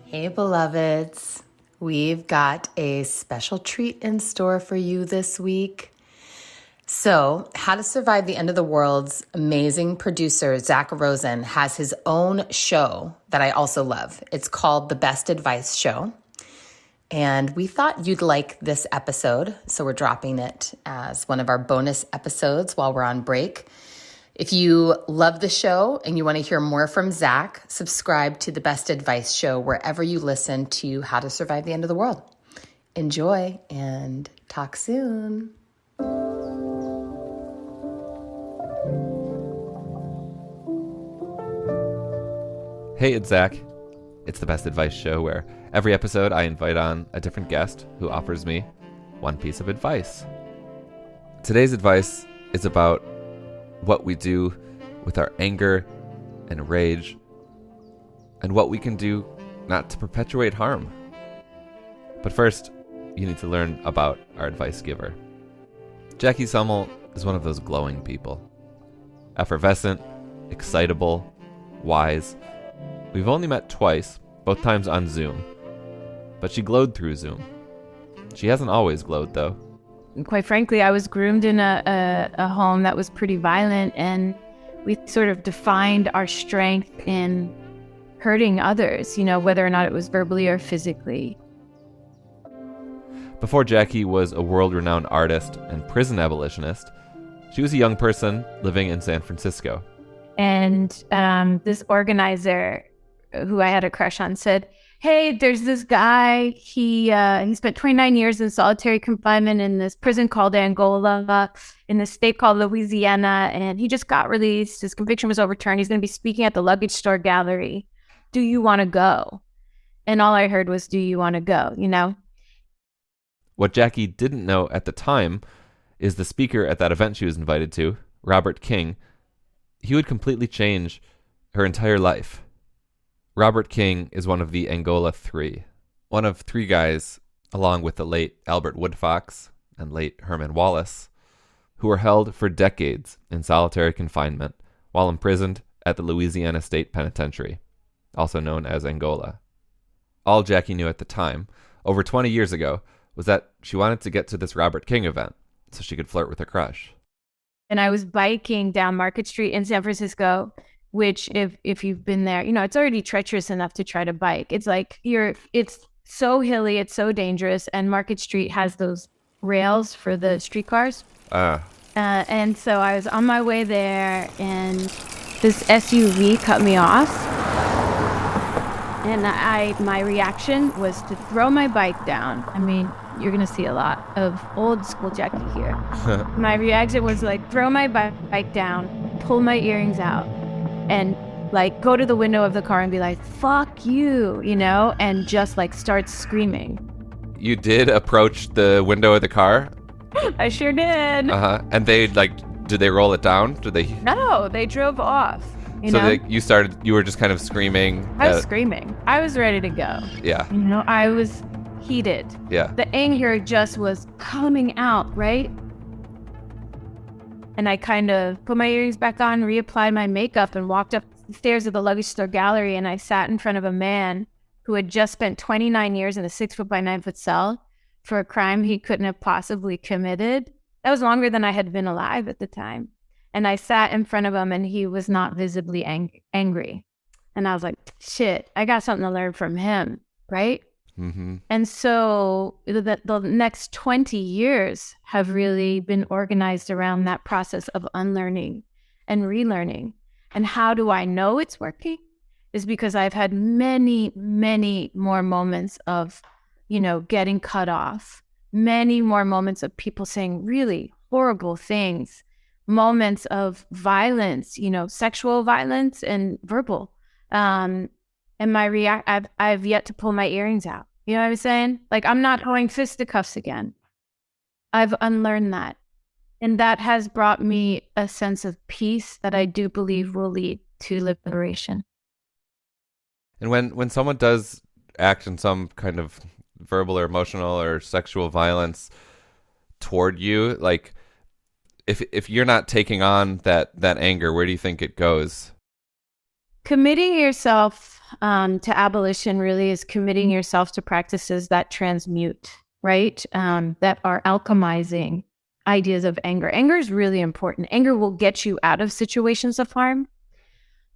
Hey, beloveds. We've got a special treat in store for you this week. So, How to Survive the End of the World's amazing producer, Zach Rosen, has his own show that I also love. It's called The Best Advice Show. And we thought you'd like this episode, so we're dropping it as one of our bonus episodes while we're on break. If you love the show and you want to hear more from Zach, subscribe to The Best Advice Show wherever you listen to How to Survive the End of the World. Enjoy and talk soon. Hey, it's Zach. It's The Best Advice Show where every episode I invite on a different guest who offers me one piece of advice. Today's advice is about what we do with our anger and rage, and what we can do not to perpetuate harm. But first, you need to learn about our advice giver. Jackie Sumell is one of those glowing people. Effervescent, excitable, wise. We've only met twice, both times on Zoom, but she glowed through Zoom. She hasn't always glowed, though. Quite frankly, I was groomed in a home that was pretty violent, and we sort of defined our strength in hurting others, whether or not it was verbally or physically. Before Jackie was a world-renowned artist and prison abolitionist, she was a young person living in San Francisco. And this organizer who I had a crush on said, hey, there's this guy, he spent 29 years in solitary confinement in this prison called Angola, in this state called Louisiana, and he just got released. His conviction was overturned. He's going to be speaking at the Luggage Gallery. Do you want to go? And all I heard was, do you want to go, What Jackie didn't know at the time is the speaker at that event she was invited to, Robert King, he would completely change her entire life. Robert King is one of the Angola Three, one of three guys, along with the late Albert Woodfox and late Herman Wallace, who were held for decades in solitary confinement while imprisoned at the Louisiana State Penitentiary, also known as Angola. All Jackie knew at the time, over 20 years ago, was that she wanted to get to this Robert King event so she could flirt with her crush. And I was biking down Market Street in San Francisco, which if you've been there, it's already treacherous enough to try to bike. It's like it's so hilly, it's so dangerous, and Market Street has those rails for the streetcars. And so I was on my way there, and this SUV cut me off, and my reaction was to throw my bike down. I mean, you're gonna see a lot of old school Jackie here. My reaction was like throw my bike down, pull my earrings out, and like go to the window of the car and be like, fuck you, and just like start screaming. You did approach the window of the car? I sure did. And they did they roll it down? Did they? No, they drove off. You were just kind of screaming. I was screaming. I was ready to go. Yeah. I was heated. Yeah. The anger just was coming out, right? And I kind of put my earrings back on, reapplied my makeup, and walked up the stairs of the Luggage Gallery, and I sat in front of a man who had just spent 29 years in a 6-foot by 9-foot cell for a crime he couldn't have possibly committed. That was longer than I had been alive at the time. And I sat in front of him, and he was not visibly angry. And I was like, shit, I got something to learn from him, right? Mm-hmm. And so the next 20 years have really been organized around that process of unlearning and relearning. And how do I know it's working? Is because I've had many, many more moments of, getting cut off, many more moments of people saying really horrible things, moments of violence, sexual violence and verbal. And I've yet to pull my earrings out. You know what I'm saying? Like, I'm not going fisticuffs again. I've unlearned that. And that has brought me a sense of peace that I do believe will lead to liberation. And when someone does act in some kind of verbal or emotional or sexual violence toward you, like, if you're not taking on that anger, where do you think it goes? Committing yourself to abolition really is committing yourself to practices that transmute, right? That are alchemizing ideas of anger. Anger is really important. Anger will get you out of situations of harm,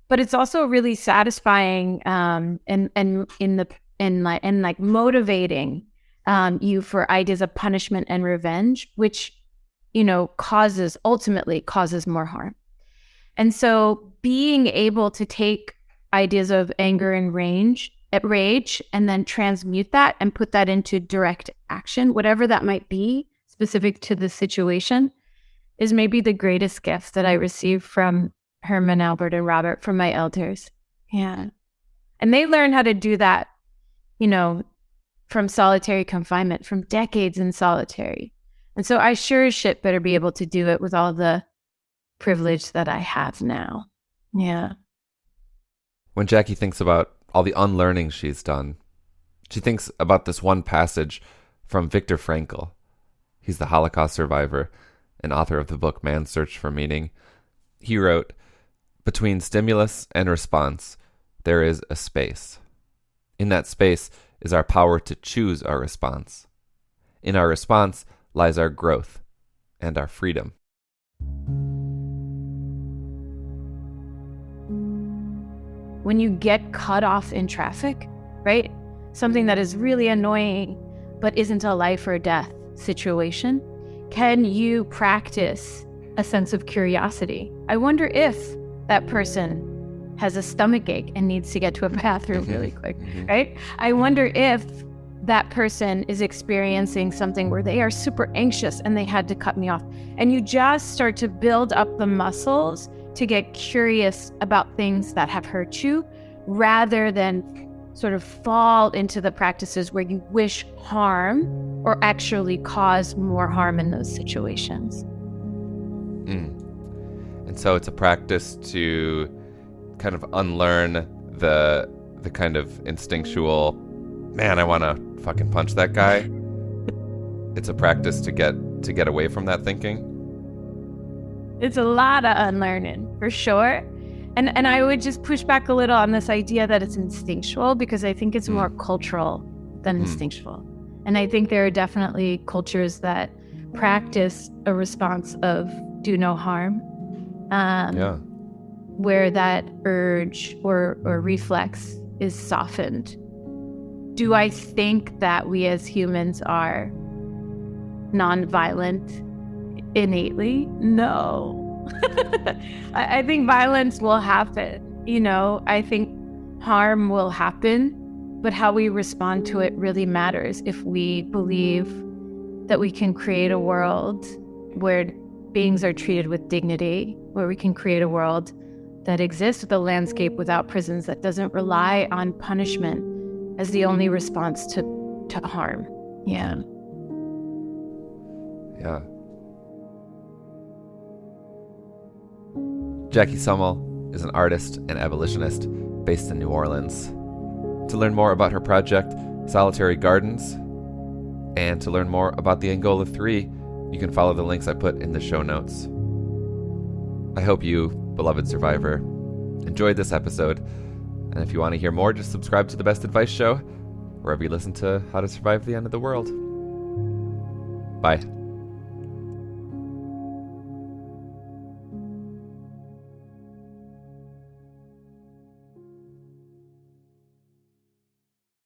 but it's also really satisfying and motivating you for ideas of punishment and revenge, which ultimately causes more harm. And so being able to take ideas of anger and rage and then transmute that and put that into direct action, whatever that might be specific to the situation, is maybe the greatest gift that I received from Herman, Albert, and Robert, from my elders. Yeah. And they learned how to do that, from solitary confinement, from decades in solitary. And so I sure as shit better be able to do it with all the privilege that I have now. Yeah. When Jackie thinks about all the unlearning she's done, she thinks about this one passage from Viktor Frankl. He's the Holocaust survivor and author of the book Man's Search for Meaning. He wrote, "Between stimulus and response, there is a space. In that space is our power to choose our response. In our response lies our growth and our freedom." When you get cut off in traffic, right? Something that is really annoying, but isn't a life or death situation, can you practice a sense of curiosity? I wonder if that person has a stomach ache and needs to get to a bathroom really quick, right? I wonder if that person is experiencing something where they are super anxious and they had to cut me off. And you just start to build up the muscles to get curious about things that have hurt you, rather than sort of fall into the practices where you wish harm or actually cause more harm in those situations. And so it's a practice to kind of unlearn the kind of instinctual, man, I want to fucking punch that guy. It's a practice to get away from that thinking. It's a lot of unlearning, for sure. And I would just push back a little on this idea that it's instinctual, because I think it's more cultural than instinctual. And I think there are definitely cultures that practice a response of do no harm, where that urge or reflex is softened. Do I think that we as humans are nonviolent innately? No. I think violence will happen. I think harm will happen, but how we respond to it really matters if we believe that we can create a world where beings are treated with dignity, where we can create a world that exists with a landscape without prisons, that doesn't rely on punishment as the only response to harm. Yeah. Yeah. Jackie Sumell is an artist and abolitionist based in New Orleans. To learn more about her project, Solitary Gardens, and to learn more about the Angola 3, you can follow the links I put in the show notes. I hope you, beloved survivor, enjoyed this episode. And if you want to hear more, just subscribe to The Best Advice Show, wherever you listen to How to Survive the End of the World. Bye.